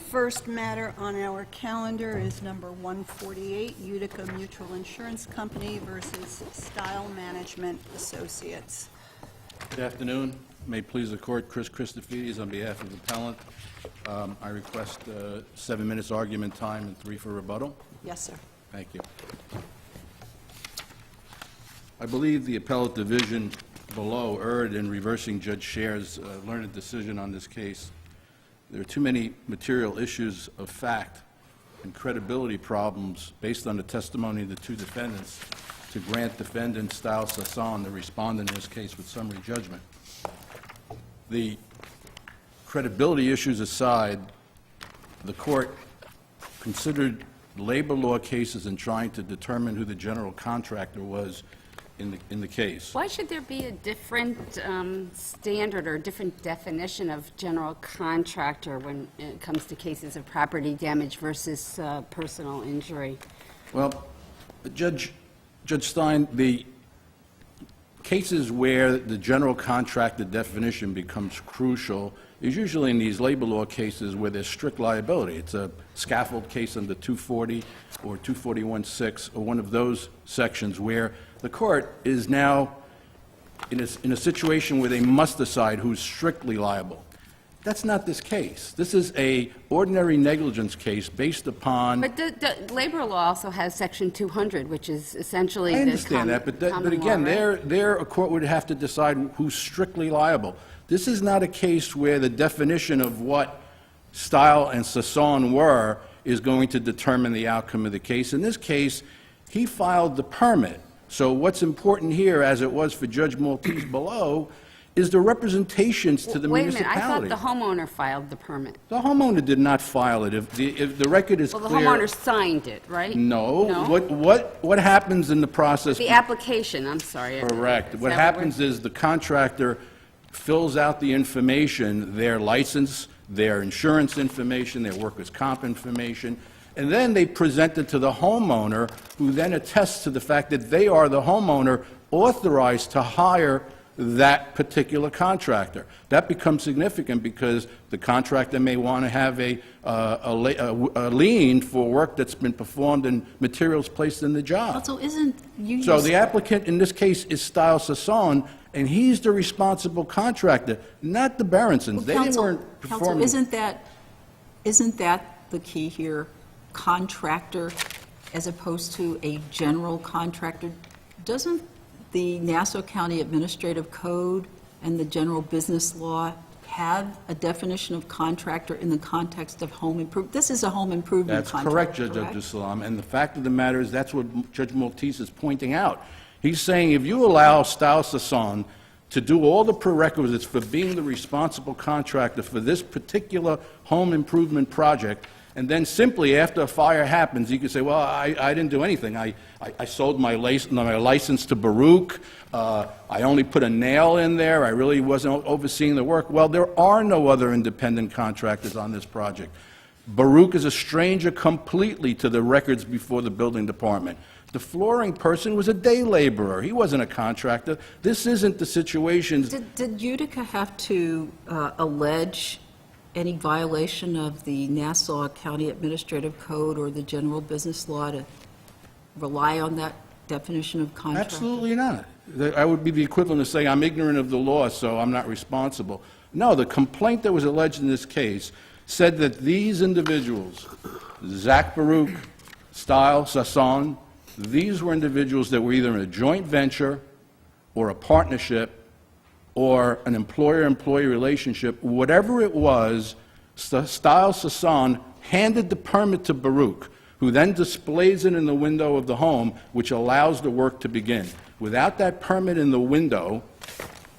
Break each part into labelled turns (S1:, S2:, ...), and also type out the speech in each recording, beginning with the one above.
S1: first matter on our calendar is number 148, Utica Mutual Insurance Company versus Style Management Associates.
S2: Good afternoon. May it please the court, Chris Christofides on behalf of the appellant. I request 7 minutes argument time and 3 for rebuttal.
S1: Yes, sir.
S2: Thank you. I believe the appellate division below erred in reversing Judge Scher's learned decision on this case. There are too many material issues of fact and credibility problems based on the testimony of the two defendants to grant defendant Style Sasson, the respondent in this case, with summary judgment. The credibility issues aside, the court considered labor law cases in trying to determine who the general contractor was in the case.
S3: Why should there be a different standard or a different definition of general contractor when it comes to cases of property damage versus personal injury?
S2: Well, Judge Stein, the cases where the general contractor definition becomes crucial is usually in these labor law cases where there's strict liability. It's a scaffold case under 240 or 241-6 or one of those sections where the court is now in a situation where they must decide who's strictly liable. That's not this case. This is a ordinary negligence case based upon...
S3: But the labor law also has Section 200, which is essentially
S2: I
S3: the
S2: understand that, but again, there a court would have to decide who's strictly liable. This is not a case where the definition of what Style and Sasson were is going to determine the outcome of the case. In this case, he filed the permit. So what's important here, as it was for Judge Maltese below, is the representations to the municipality.
S3: Wait a minute, I thought the homeowner filed the permit.
S2: The homeowner did not file it. If the record is
S3: Well,
S2: clear...
S3: the homeowner signed it, right?
S2: No.
S3: No?
S2: What happens in the process...
S3: The application, I'm sorry.
S2: Correct.
S3: Is
S2: What
S3: that
S2: happens is the contractor fills out the information, their license, their insurance information, their workers' comp information, and then they present it to the homeowner, who then attests to the fact that they are the homeowner authorized to hire that particular contractor. That becomes significant because the contractor may want to have a lien for work that's been performed and materials placed in the job.
S1: Also, isn't you...
S2: So the applicant in this case is Style Sasson, and he's the responsible contractor, not the Berensons. They weren't performing...
S4: Counsel, isn't that the key here? Contractor as opposed to a general contractor? Doesn't the Nassau County Administrative Code and the general business law have a definition of contractor in the context of home improvement? This is a home improvement
S2: That's
S4: contract,
S2: correct, Judge Abdus-Salam, and the fact of the matter is that's what Judge Maltese is pointing out. He's saying if you allow Style Sasson to do all the prerequisites for being the responsible contractor for this particular home improvement project, and then simply after a fire happens, you can say, well, I didn't do anything. I sold my license to Baruch. I only put a nail in there. I really wasn't overseeing the work. Well, there are no other independent contractors on this project. Baruch is a stranger completely to the records before the building department. The flooring person was a day laborer. He wasn't a contractor. This isn't the situation.
S4: Did Utica have to allege any violation of the Nassau County Administrative Code or the general business law to rely on that definition of contractor?
S2: Absolutely not. I would be the equivalent of saying I'm ignorant of the law, so I'm not responsible. No, the complaint that was alleged in this case said that these individuals, Zach Baruch, Style Sasson, these were individuals that were either in a joint venture or a partnership or an employer-employee relationship. Whatever it was, Style Sasson handed the permit to Baruch, who then displays it in the window of the home, which allows the work to begin. Without that permit in the window,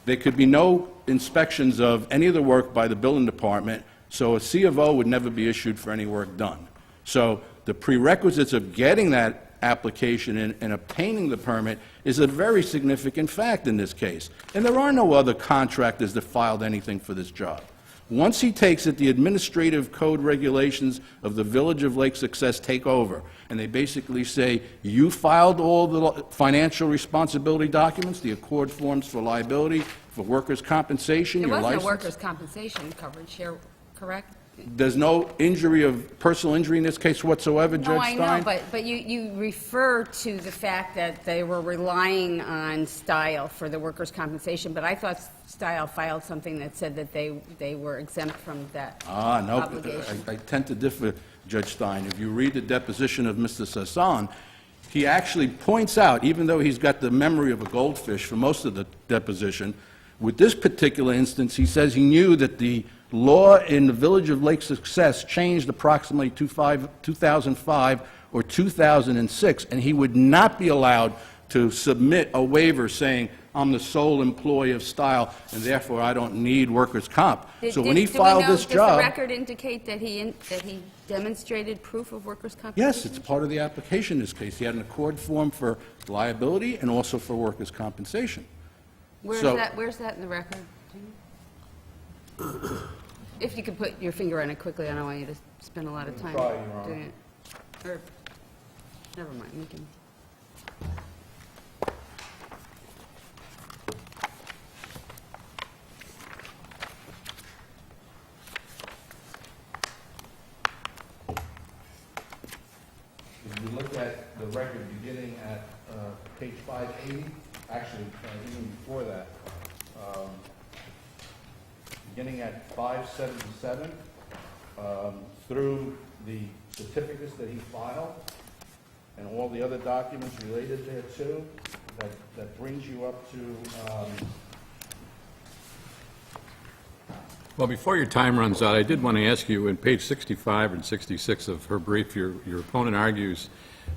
S2: there could be no inspections of any of the work by the building department, so a C of O would never be issued for any work done. So the prerequisites of getting that application and obtaining the permit is a very significant fact in this case. And there are no other contractors that filed anything for this job. Once he takes it, the administrative code regulations of the Village of Lake Success take over, and they basically say, you filed all the financial responsibility documents, the accord forms for liability, for workers' compensation,
S3: There
S2: your
S3: was no
S2: license.
S3: workers' compensation coverage here, correct?
S2: There's no injury of, personal injury in this case whatsoever, Judge
S3: No, I
S2: Stein?
S3: know, but you refer to the fact that they were relying on Style for the workers' compensation, but I thought Style filed something that said that they were exempt from that
S2: No,
S3: obligation.
S2: I tend to differ, Judge Stein. If you read the deposition of Mr. Sasson, he actually points out, even though he's got the memory of a goldfish for most of the deposition, with this particular instance, he says he knew that the law in the Village of Lake Success changed approximately 2005 or 2006, and he would not be allowed to submit a waiver saying, I'm the sole employee of Style, and therefore I don't need workers' comp. So when he filed this
S3: Does the
S2: job...
S3: record indicate that he demonstrated proof of workers' compensation?
S2: Yes, it's part of the application in this case. He had an accord form for liability and also for workers' compensation.
S3: Where's
S2: So-
S3: that in the record? Do you know? If you could put your finger on it quickly, I don't want you to spend a lot of time
S2: try, Your Honor.
S3: doing it. Or, never mind, we can.
S2: If you look at the record beginning at page 580, actually, even before that, beginning at 577, through the certificates that he filed and all the other documents related thereto, that brings you up to,
S5: Well, before your time runs out, I did want to ask you, in page 65 and 66 of her brief, your opponent argues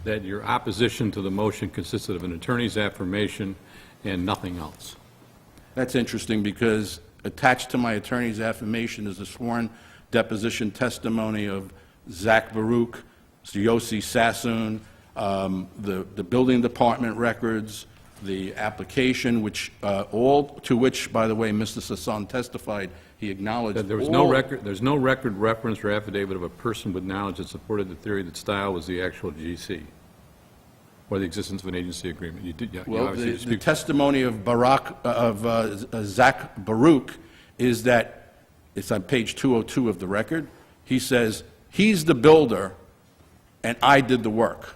S5: that your opposition to the motion consisted of an attorney's affirmation and nothing else.
S2: That's interesting because attached to my attorney's affirmation is a sworn deposition testimony of Zach Baruch, Yossi Sassoon, the building department records, the application, which, all to which, by the way, Mr. Sasson testified, he acknowledged
S5: That there was
S2: all-
S5: there's no record reference or affidavit of a person with knowledge that supported the theory that Style was the actual GC, or the existence of an agency agreement. You did, you
S2: Well,
S5: obviously
S2: the
S5: dispute.
S2: testimony of Zach Baruch is that, it's on page 202 of the record, he says, he's the builder, and I did the work.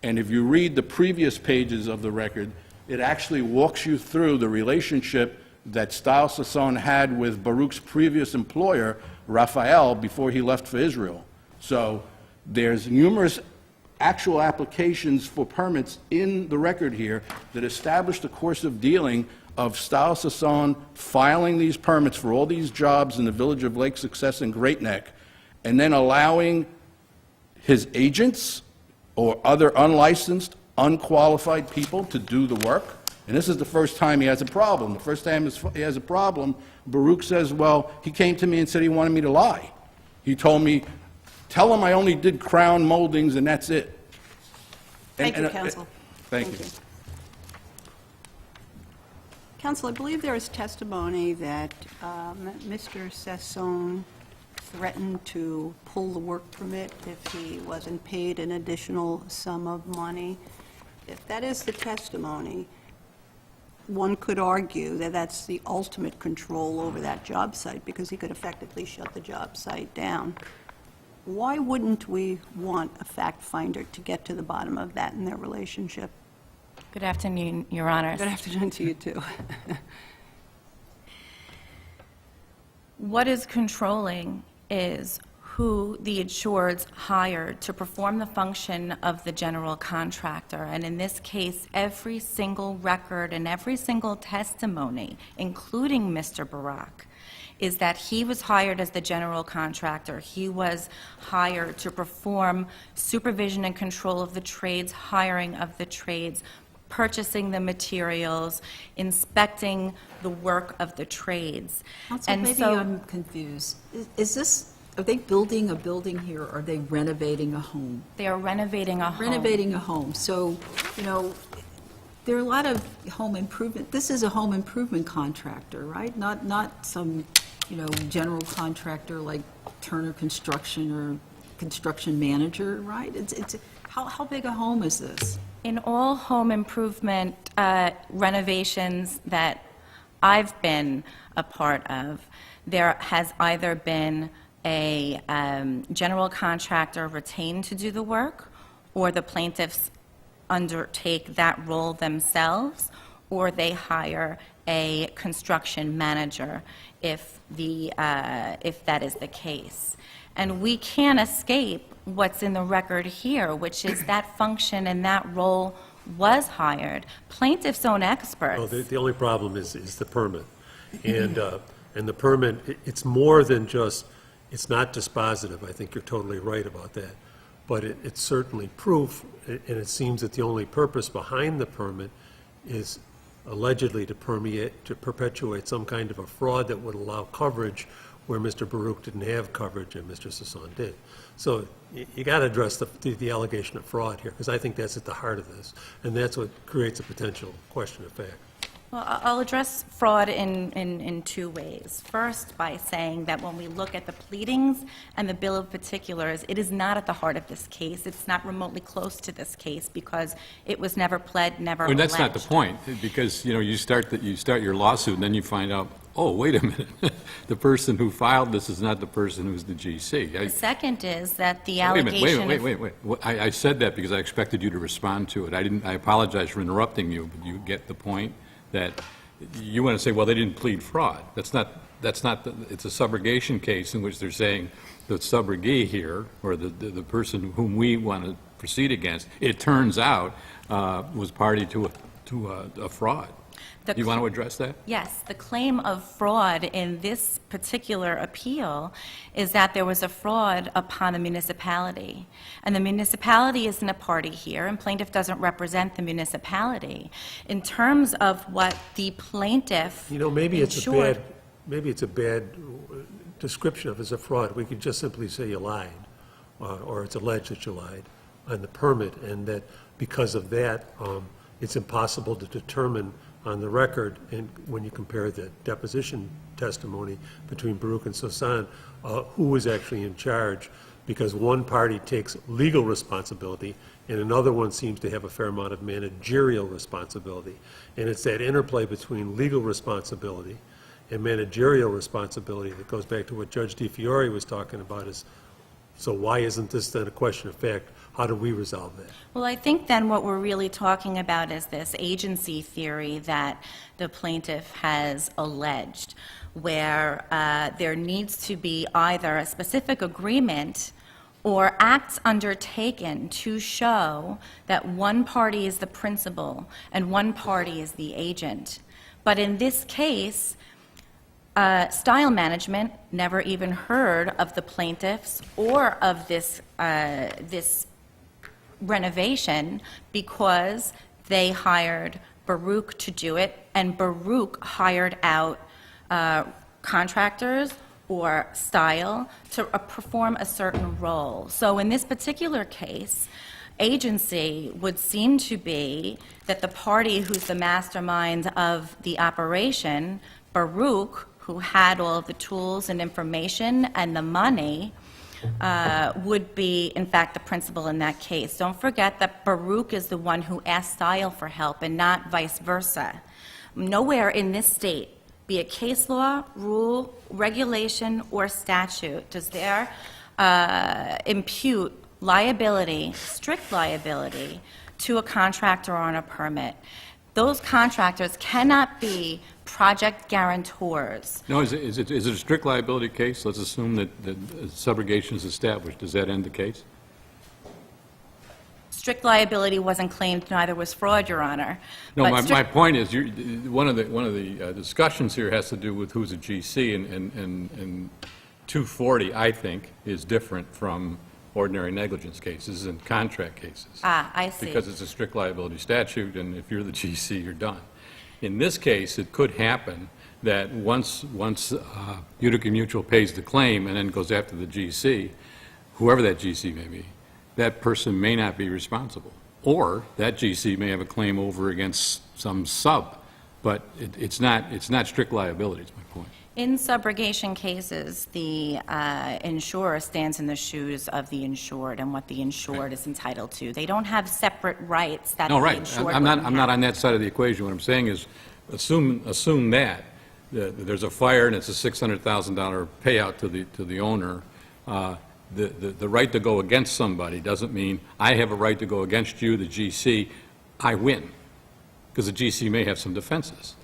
S2: And if you read the previous pages of the record, it actually walks you through the relationship that Style Sasson had with Baruch's previous employer, Raphael, before he left for Israel. So there's numerous actual applications for permits in the record here that establish the course of dealing of Style Sasson filing these permits for all these jobs in the Village of Lake Success and Great Neck, and then allowing his agents or other unlicensed, unqualified people to do the work. And this is the first time he has a problem. The first time he has a problem, Baruch says, well, he came to me and said he wanted me to lie. He told me, tell him I only did crown moldings and that's it.
S1: Thank you, counsel.
S2: Thank you.
S1: Counsel, I believe there is testimony that Mr. Sassoon threatened to pull the work permit if he wasn't paid an additional sum of money. If that is the testimony, one could argue that that's the ultimate control over that job site because he could effectively shut the job site down. Why wouldn't we want a fact finder to get to the bottom of that in their relationship?
S6: Good afternoon, Your Honors.
S1: Good afternoon to you, too.
S6: What is controlling is who the insureds hired to perform the function of the general contractor. And in this case, every single record and every single testimony, including Mr. Barak, is that he was hired as the general contractor. He was hired to perform supervision and control of the trades, hiring of the trades, purchasing the materials, inspecting the work of the trades.
S4: Counsel,
S6: And
S4: maybe
S6: so-
S4: I'm confused. Is this, are they building a building here, or are they renovating a home?
S6: They are renovating a home.
S4: Renovating a home, so, you know, there are a lot of home improvement, this is a home improvement contractor, right? Not some, you know, general contractor like Turner Construction or construction manager, right? It's, how big a home is this?
S6: In all home improvement renovations that I've been a part of, there has either been a general contractor retained to do the work, or the plaintiffs undertake that role themselves, or they hire a construction manager if that is the case. And we can't escape what's in the record here, which is that function and that role was hired. Plaintiff's own experts.
S7: Well, the only problem is the permit. And the permit, it's more than just, it's not dispositive. I think you're totally right about that. But it's certainly proof, and it seems that the only purpose behind the permit is allegedly to perpetuate some kind of a fraud that would allow coverage where Mr. Baruch didn't have coverage and Mr. Sassoon did. So you got to address the allegation of fraud here, because I think that's at the heart of this, and that's what creates a potential question of fact.
S6: Well, I'll address fraud in two ways. First, by saying that when we look at the pleadings and the bill of particulars, it is not at the heart of this case. It's not remotely close to this case because it was never pled, never alleged.
S5: That's not the point, because, you start your lawsuit, and then you find out, oh, wait a minute, the person who filed this is not the person who's the GC.
S6: The second is that the
S5: Wait a
S6: allegation
S5: minute,
S6: of...
S5: wait. I said that because I expected you to respond to it. I apologize for interrupting you, but you get the point that you want to say, well, they didn't plead fraud. It's a subrogation case in which they're saying the subrogee here, or the person whom we want to proceed against, it turns out was party to a fraud. Do you want to address that?
S6: Yes. The claim of fraud in this particular appeal is that there was a fraud upon the municipality. And the municipality isn't a party here, and plaintiff doesn't represent the municipality. In terms of what the plaintiff
S7: Maybe it's
S6: ensured-
S7: a bad description of it as a fraud. We could just simply say you lied, or it's alleged that you lied on the permit, and that because of that, it's impossible to determine on the record, and when you compare the deposition testimony between Baruch and Sosan, who was actually in charge, because one party takes legal responsibility and another one seems to have a fair amount of managerial responsibility. And it's that interplay between legal responsibility and managerial responsibility that goes back to what Judge DiFiore was talking about, is, so why isn't this then a question of fact? How do we resolve that?
S6: Well, I think then what we're really talking about is this agency theory that the plaintiff has alleged, where there needs to be either a specific agreement or acts undertaken to show that one party is the principal and one party is the agent. But in this case, Style Management never even heard of the plaintiffs or of this renovation because they hired Baruch to do it, and Baruch hired out contractors or Style to perform a certain role. So in this particular case, agency would seem to be that the party who's the mastermind of the operation, Baruch, who had all of the tools and information and the money, would be, in fact, the principal in that case. Don't forget that Baruch is the one who asked Style for help and not vice versa. Nowhere in this state, be it case law, rule, regulation, or statute, does there impute liability, strict liability, to a contractor on a permit. Those contractors cannot be project guarantors.
S5: No, is it a strict liability case? Let's assume that subrogation is established. Does that end the case?
S6: Strict liability wasn't claimed, neither was fraud, Your Honor.
S5: No,
S6: But
S5: my
S6: strict-
S5: point is, one of the discussions here has to do with who's a GC, and 240, I think, is different from ordinary negligence cases and contract cases.
S6: I see.
S5: Because it's a strict liability statute, and if you're the GC, you're done. In this case, it could happen that once Utica Mutual pays the claim and then goes after the GC, whoever that GC may be, that person may not be responsible. Or that GC may have a claim over against some sub, but it's not strict liability, is my point.
S6: In subrogation cases, the insurer stands in the shoes of the insured and what the insured is entitled to. They don't have separate rights that
S5: No,
S6: the
S5: right.
S6: insured
S5: I'm not
S6: wouldn't have.
S5: on that side of the equation. What I'm saying is, assume that there's a fire and it's a $600,000 payout to the owner, the right to go against somebody doesn't mean I have a right to go against you, the GC, I win, because the GC may have some defenses,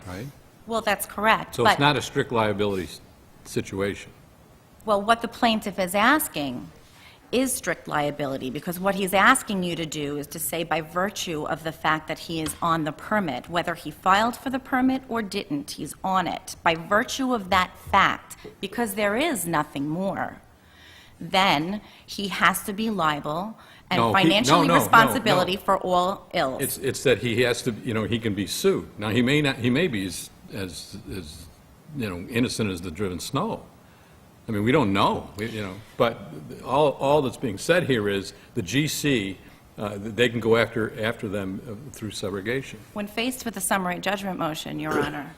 S5: right?
S6: Well, that's correct.
S5: So it's not a strict liability situation.
S6: Well, what the plaintiff is asking is strict liability, because what he's asking you to do is to say by virtue of the fact that he is on the permit, whether he filed for the permit or didn't, he's on it. By virtue of that fact, because there is nothing more, then he has to be liable and
S5: No,
S6: financially
S5: no,
S6: responsibility for all ills.
S5: It's that he has to, he can be sued. Now, he may be as innocent as the driven snow. I mean, we don't know, but all that's being said here is the GC, they can go after them through subrogation.
S6: When faced with a summary judgment motion, Your Honor,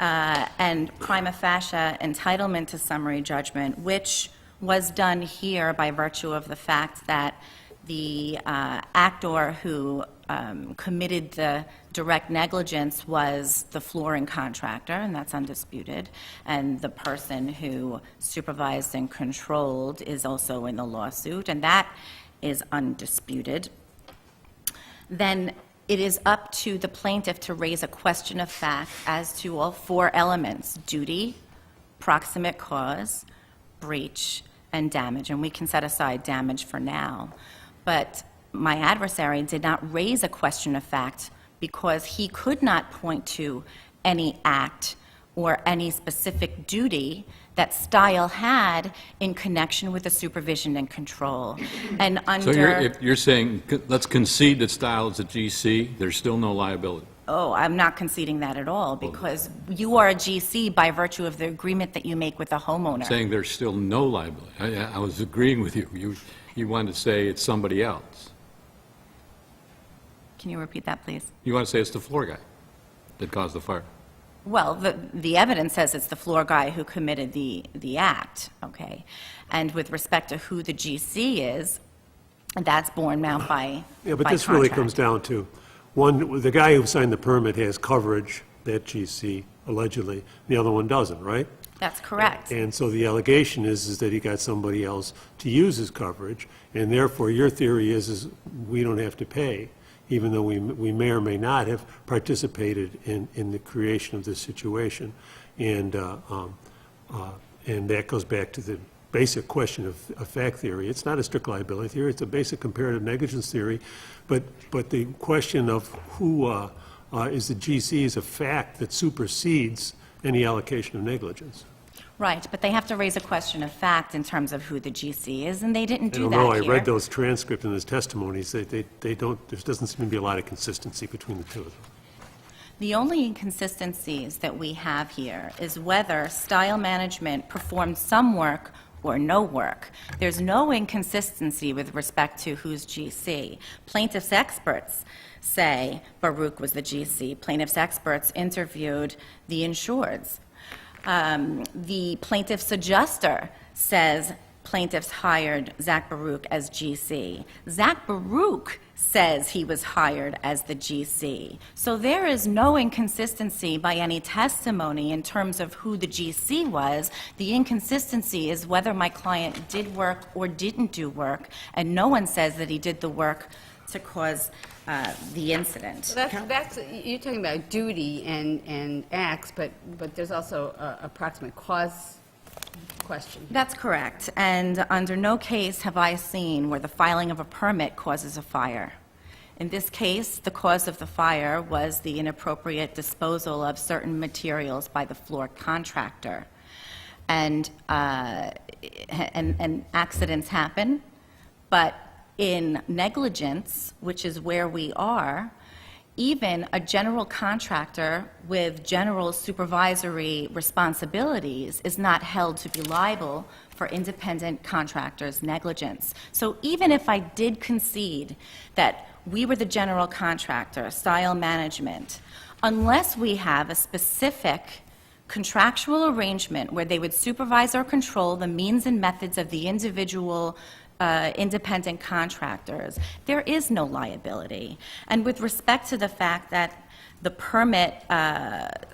S6: and prima facie entitlement to summary judgment, which was done here by virtue of the fact that the actor who committed the direct negligence was the flooring contractor, and that's undisputed, and the person who supervised and controlled is also in the lawsuit, and that is undisputed, then it is up to the plaintiff to raise a question of fact as to all four elements: duty, proximate cause, breach, and damage. And we can set aside damage for now. But my adversary did not raise a question of fact because he could not point to any act or any specific duty that Style had in connection with the supervision and control. And under...
S5: So you're saying, let's concede that Style is a GC, there's still no liability?
S6: Oh, I'm not conceding that at all, because you are a GC by virtue of the agreement that you make with the homeowner.
S5: Saying there's still no liability. I was agreeing with you. You wanted to say it's somebody else.
S6: Can you repeat that, please?
S5: You want to say it's the floor guy that caused the fire.
S6: Well, the evidence says it's the floor guy who committed the act, okay? And with respect to who the GC is, that's borne out by
S7: Yeah, but
S6: by
S7: this really
S6: contract.
S7: comes down to, one, the guy who signed the permit has coverage, that GC, allegedly, the other one doesn't, right?
S6: That's correct.
S7: And so the allegation is that he got somebody else to use his coverage, and therefore your theory is we don't have to pay, even though we may or may not have participated in the creation of this situation. And that goes back to the basic question of fact theory. It's not a strict liability theory, it's a basic comparative negligence theory, but the question of who is the GC is a fact that supersedes any allocation of negligence.
S6: Right, but they have to raise a question of fact in terms of who the GC is, and they didn't
S7: I
S6: do
S7: don't
S6: that
S7: know,
S6: here.
S7: I read those transcripts and those testimonies, they don't, there doesn't seem to be a lot of consistency between the two of them.
S6: The only inconsistencies that we have here is whether Style Management performed some work or no work. There's no inconsistency with respect to who's GC. Plaintiff's experts say Baruch was the GC. Plaintiff's experts interviewed the insureds. The plaintiff's adjuster says plaintiffs hired Zach Baruch as GC. Zach Baruch says he was hired as the GC. So there is no inconsistency by any testimony in terms of who the GC was. The inconsistency is whether my client did work or didn't do work, and no one says that he did the work to cause the incident.
S3: So that's, you're talking about duty and acts, but there's also a proximate cause question.
S6: That's correct. And under no case have I seen where the filing of a permit causes a fire. In this case, the cause of the fire was the inappropriate disposal of certain materials by the floor contractor. And accidents happen, but in negligence, which is where we are, even a general contractor with general supervisory responsibilities is not held to be liable for independent contractors' negligence. So even if I did concede that we were the general contractor, Style Management, unless we have a specific contractual arrangement where they would supervise or control the means and methods of the individual independent contractors, there is no liability. And with respect to the fact that the permit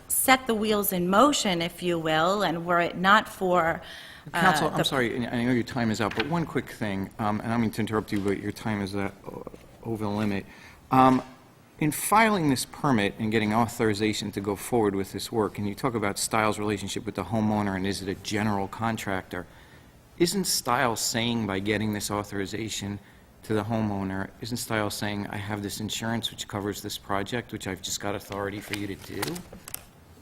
S6: set the wheels in motion, if you will, and were it not for
S8: Counsel, I'm sorry, and I know your time is out, but one quick thing, and I don't mean to interrupt you, but your time is over the limit. In filing this permit and getting authorization to go forward with this work, and you talk about Stiles' relationship with the homeowner and is it a general contractor, isn't Stiles saying by getting this authorization to the homeowner, isn't Stiles saying, I have this insurance which covers this project, which I've just got authority for you to do?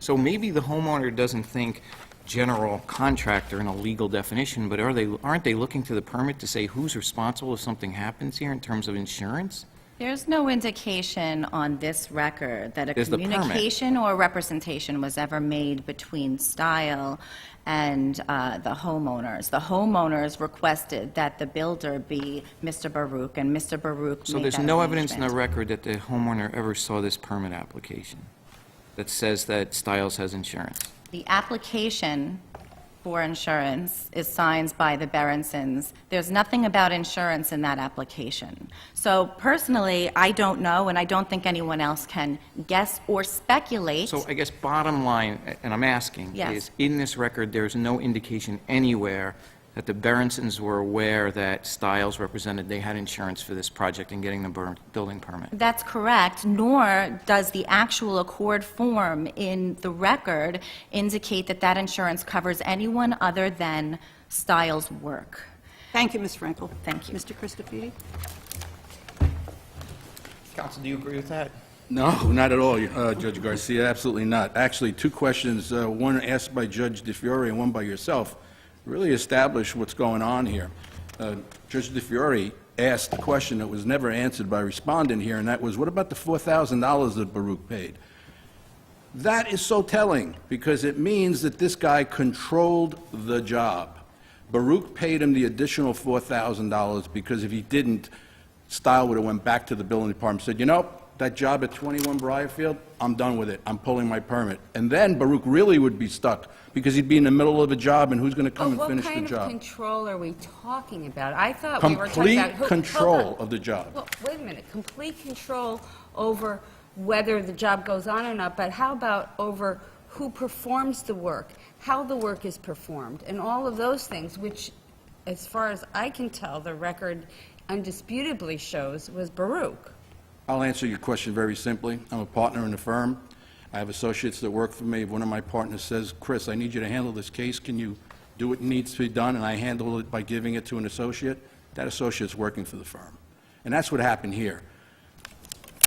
S8: So maybe the homeowner doesn't think general contractor in a legal definition, but aren't they looking to the permit to say who's responsible if something happens here in terms of insurance?
S6: There's no indication on this record that a
S8: There's the permit.
S6: communication or representation was ever made between Style and the homeowners. The homeowners requested that the builder be Mr. Baruch, and Mr. Baruch
S8: So
S6: made
S8: there's
S6: that
S8: no evidence in the
S6: arrangement.
S8: record that the homeowner ever saw this permit application that says that Stiles has insurance?
S6: The application for insurance is signed by the Berensons. There's nothing about insurance in that application. So personally, I don't know, and I don't think anyone else can guess or speculate.
S8: So I guess bottom line, and I'm asking,
S6: Yes.
S8: is in this record, there's no indication anywhere that the Berensons were aware that Stiles represented they had insurance for this project and getting the building permit?
S6: That's correct, nor does the actual accord form in the record indicate that that insurance covers anyone other than Stiles' work.
S1: Thank you, Ms. Frankel.
S6: Thank you.
S1: Mr. Christophetti?
S8: Counsel, do you agree with that?
S2: No, not at all, Judge Garcia, absolutely not. Actually, two questions, one asked by Judge DeFiore and one by yourself, really establish what's going on here. Judge DeFiore asked a question that was never answered by a respondent here, and that was, what about the $4,000 that Baruch paid? That is so telling, because it means that this guy controlled the job. Baruch paid him the additional $4,000 because if he didn't, Style would have went back to the building department and said, you know, that job at 21 Briarfield, I'm done with it. I'm pulling my permit. And then Baruch really would be stuck because he'd be in the middle of a job and who's going to come and finish the
S3: What kind
S2: job?
S3: of control are we talking about? I thought we were talking about...
S2: Complete control of the job.
S3: Well, wait a minute, complete control over whether the job goes on or not, but how about over who performs the work, how the work is performed, and all of those things, which, as far as I can tell, the record undisputably shows was Baruch.
S2: I'll answer your question very simply. I'm a partner in the firm. I have associates that work for me. If one of my partners says, Chris, I need you to handle this case, can you do what needs to be done? And I handle it by giving it to an associate. That associate's working for the firm. And that's what happened here.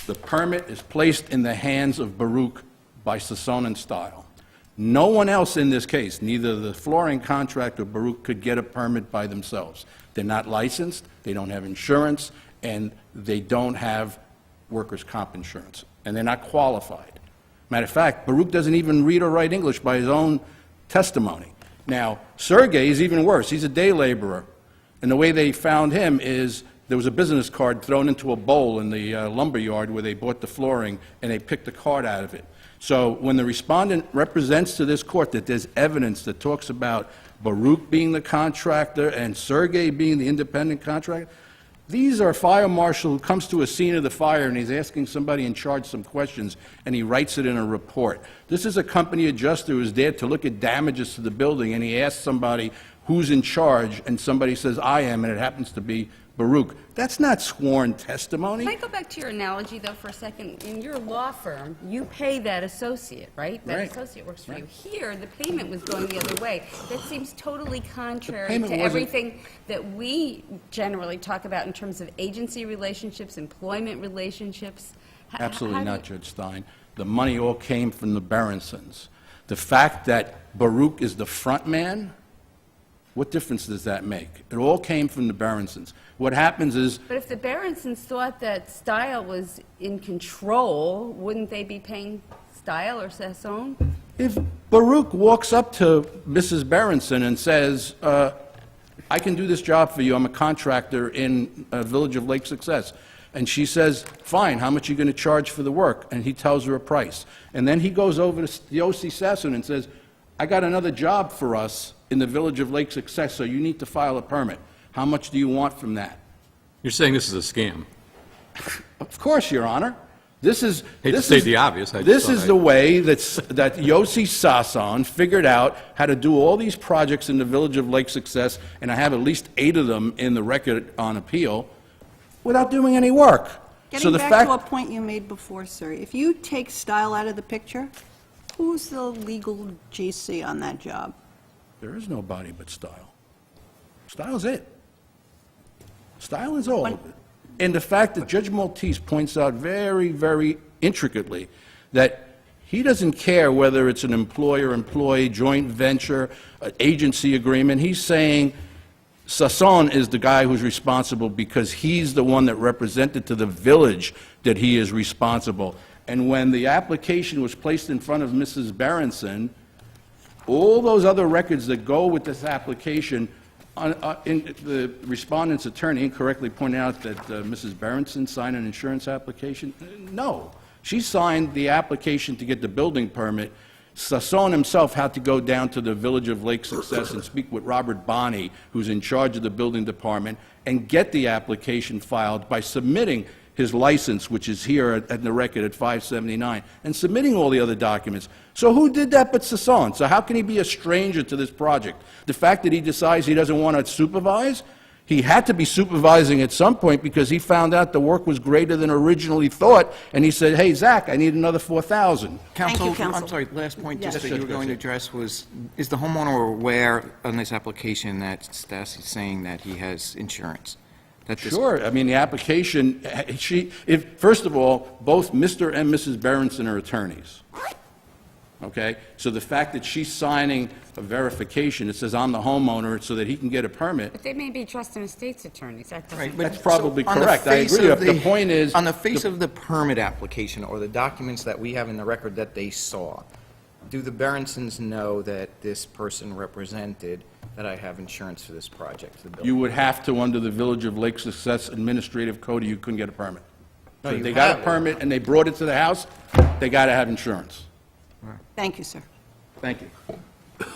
S2: The permit is placed in the hands of Baruch by Sasson and Style. No one else in this case, neither the flooring contractor or Baruch, could get a permit by themselves. They're not licensed, they don't have insurance, and they don't have workers' comp insurance, and they're not qualified. Matter of fact, Baruch doesn't even read or write English by his own testimony. Now, Sergey is even worse. He's a day laborer, and the way they found him is there was a business card thrown into a bowl in the lumber yard where they bought the flooring, and they picked the card out of it. So when the respondent represents to this court that there's evidence that talks about Baruch being the contractor and Sergey being the independent contractor, these are fire marshal who comes to a scene of the fire and he's asking somebody in charge some questions and he writes it in a report. This is a company adjuster who's there to look at damages to the building and he asks somebody who's in charge and somebody says, I am, and it happens to be Baruch. That's not sworn testimony.
S3: Can I go back to your analogy, though, for a second? In your law firm, you pay that associate, right? That
S2: Right.
S3: associate works for you. Here, the payment was going the other way. That seems totally contrary
S2: payment
S3: to
S2: wasn't-
S3: everything that we generally talk about in terms of agency relationships, employment relationships.
S2: Absolutely not, Judge Stein. The money all came from the Berensons. The fact that Baruch is the front man, what difference does that make? It all came from the Berensons. What happens is,
S3: But if the Berensons thought that Style was in control, wouldn't they be paying Style or Sasson?
S2: if Baruch walks up to Mrs. Berenson and says, I can do this job for you, I'm a contractor in Village of Lake Success, and she says, fine, how much are you going to charge for the work? And he tells her a price. And then he goes over to the O.C. Sassoon and says, I got another job for us in the Village of Lake Success, so you need to file a permit. How much do you want from that?
S5: You're saying this is a scam?
S2: Of course, Your Honor. This is...
S5: Hate to
S2: this
S5: state
S2: is-
S5: the obvious, I just
S2: This
S5: thought
S2: is
S5: I'd-
S2: the way that Yossi Sasson figured out how to do all these projects in the Village of Lake Success, and I have at least 8 of them in the record on appeal, without doing any work. So
S1: Getting
S2: the
S1: back
S2: fact...
S1: to a point you made before, sir, if you take Style out of the picture, who's the legal GC on that job?
S2: There is nobody but Style. Style's it. Style is all of it. And the fact that Judge Maltese points out very, very intricately that he doesn't care whether it's an employer-employee, joint venture, an agency agreement. He's saying Sasson is the guy who's responsible because he's the one that represented to the village that he is responsible. And when the application was placed in front of Mrs. Berenson, all those other records that go with this application, the respondent's attorney incorrectly pointed out that Mrs. Berenson signed an insurance application. No. She signed the application to get the building permit. Sasson himself had to go down to the Village of Lake Success and speak with Robert Bonney, who's in charge of the building department, and get the application filed by submitting his license, which is here at the record at 579, and submitting all the other documents. So who did that but Sasson? So how can he be a stranger to this project? The fact that he decides he doesn't want to supervise? He had to be supervising at some point because he found out the work was greater than originally thought, and he said, hey, Zach, I need another 4,000.
S4: Counsel.
S8: I'm sorry, last point just
S1: Yes.
S8: that you were going to address was, is the homeowner aware on this application that Stassi's saying that he has insurance? That this-
S2: Sure, I mean, the application, first of all, both Mr. and Mrs. Berenson are attorneys, okay? So the fact that she's signing a verification, it says I'm the homeowner, so that he can get a permit,
S3: But they may be trust and estates attorneys, that doesn't...
S8: Right, but
S2: That's probably
S8: so on the
S2: correct. I
S8: face
S2: agree.
S8: of
S2: The point is-
S8: On the face of the permit application, or the documents that we have in the record that they saw, do the Berensons know that this person represented that I have insurance for this project, the building?
S2: you would have to, under the Village of Lake Success Administrative Code, you couldn't get a permit.
S8: No,
S2: So if
S8: you
S2: they got
S8: have
S2: a
S8: it.
S2: permit and they brought it to the house, they got to have insurance.
S1: Thank you, sir.
S2: Thank you.